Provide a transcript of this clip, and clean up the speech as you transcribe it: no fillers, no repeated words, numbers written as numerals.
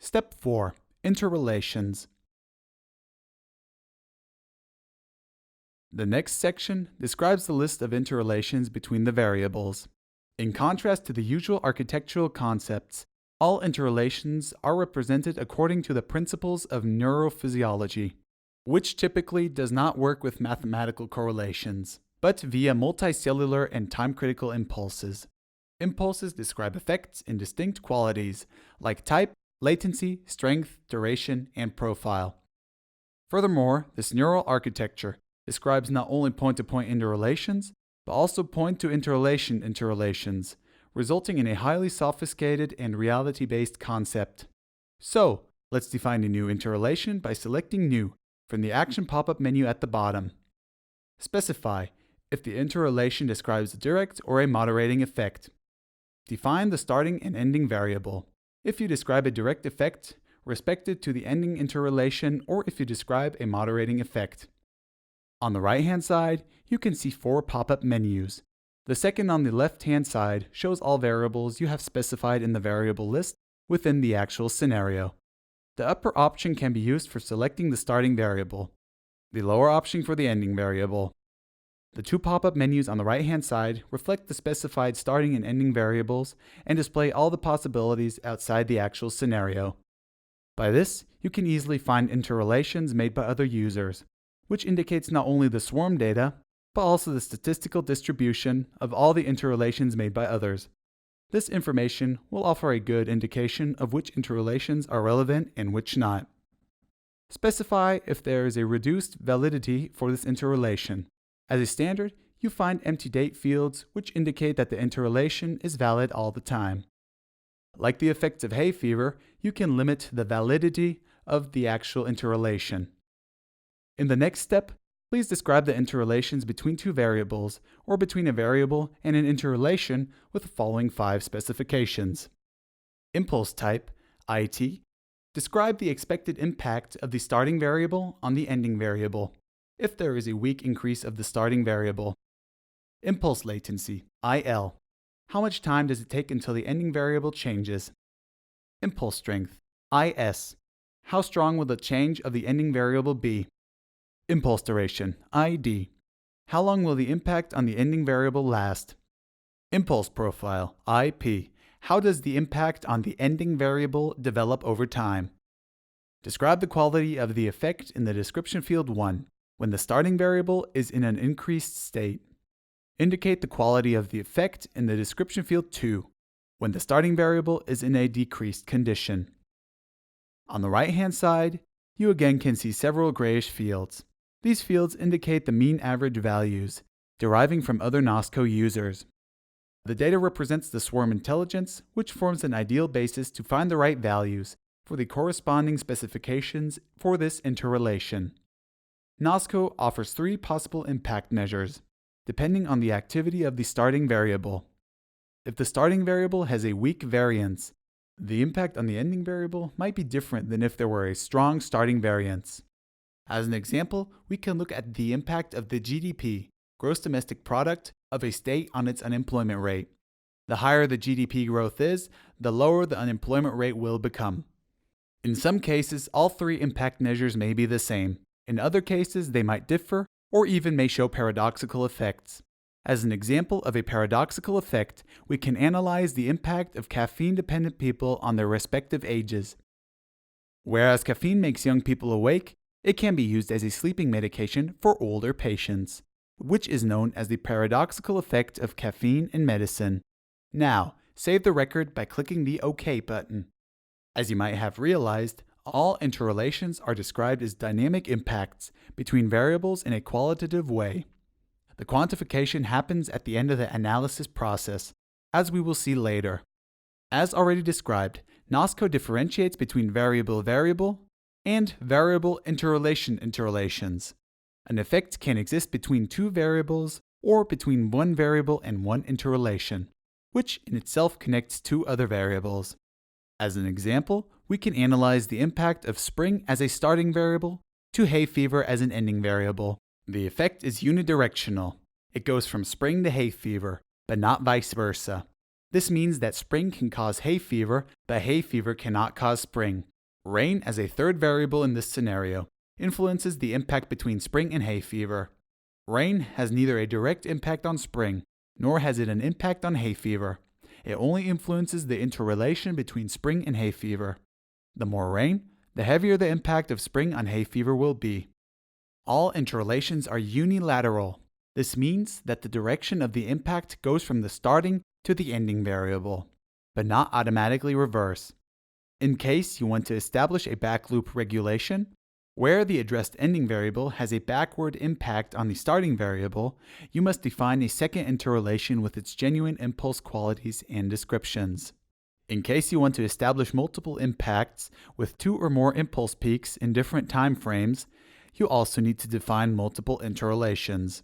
Step 4. Interrelations. The next section describes the list of interrelations between the variables. In contrast to the usual architectural concepts, all interrelations are represented according to the principles of neurophysiology, which typically does not work with mathematical correlations, but via multicellular and time-critical impulses. Impulses describe effects in distinct qualities, like type, latency, strength, duration, and profile. Furthermore, this neural architecture describes not only point-to-point interrelations, but also point-to-interrelation interrelations, resulting in a highly sophisticated and reality-based concept. So, let's define a new interrelation by selecting New from the action pop-up menu at the bottom. Specify if the interrelation describes a direct or a moderating effect. Define the starting and ending variable. If you describe a direct effect, respected to the ending interrelation, or if you describe a moderating effect. On the right-hand side, you can see 4 pop-up menus. The second on the left-hand side shows all variables you have specified in the variable list within the actual scenario. The upper option can be used for selecting the starting variable, the lower option for the ending variable. The 2 pop-up menus on the right-hand side reflect the specified starting and ending variables and display all the possibilities outside the actual scenario. By this, you can easily find interrelations made by other users, which indicates not only the swarm data, but also the statistical distribution of all the interrelations made by others. This information will offer a good indication of which interrelations are relevant and which not. Specify if there is a reduced validity for this interrelation. As a standard, you find empty date fields which indicate that the interrelation is valid all the time. Like the effects of hay fever, you can limit the validity of the actual interrelation. In the next step, please describe the interrelations between 2 variables, or between a variable and an interrelation with the following 5 specifications. Impulse type, IT, describe the expected impact of the starting variable on the ending variable, if there is a weak increase of the starting variable. Impulse latency, IL, how much time does it take until the ending variable changes? Impulse strength, IS, how strong will the change of the ending variable be? Impulse duration, ID. How long will the impact on the ending variable last? Impulse profile, IP. How does the impact on the ending variable develop over time? Describe the quality of the effect in the description field 1, when the starting variable is in an increased state. Indicate the quality of the effect in the description field 2, when the starting variable is in a decreased condition. On the right-hand side, you again can see several grayish fields. These fields indicate the mean average values, deriving from other NOSCO users. The data represents the swarm intelligence, which forms an ideal basis to find the right values for the corresponding specifications for this interrelation. NOSCO offers 3 possible impact measures, depending on the activity of the starting variable. If the starting variable has a weak variance, the impact on the ending variable might be different than if there were a strong starting variance. As an example, we can look at the impact of the GDP, gross domestic product, of a state on its unemployment rate. The higher the GDP growth is, the lower the unemployment rate will become. In some cases, all 3 impact measures may be the same. In other cases, they might differ, or even may show paradoxical effects. As an example of a paradoxical effect, we can analyze the impact of caffeine-dependent people on their respective ages. Whereas caffeine makes young people awake, it can be used as a sleeping medication for older patients, which is known as the paradoxical effect of caffeine in medicine. Now, save the record by clicking the OK button. As you might have realized, all interrelations are described as dynamic impacts between variables in a qualitative way. The quantification happens at the end of the analysis process, as we will see later. As already described, NOSCO differentiates between variable-variable and variable interrelations. An effect can exist between 2 variables or between 1 variable and 1 interrelation, which in itself connects 2 other variables. As an example, we can analyze the impact of spring as a starting variable to hay fever as an ending variable. The effect is unidirectional. It goes from spring to hay fever, but not vice versa. This means that spring can cause hay fever, but hay fever cannot cause spring. Rain, as a third variable in this scenario, influences the impact between spring and hay fever. Rain has neither a direct impact on spring, nor has it an impact on hay fever. It only influences the interrelation between spring and hay fever. The more rain, the heavier the impact of spring on hay fever will be. All interrelations are unilateral. This means that the direction of the impact goes from the starting to the ending variable, but not automatically reverse. In case you want to establish a back loop regulation, where the addressed ending variable has a backward impact on the starting variable, you must define a second interrelation with its genuine impulse qualities and descriptions. In case you want to establish multiple impacts with 2 or more impulse peaks in different time frames, you also need to define multiple interrelations.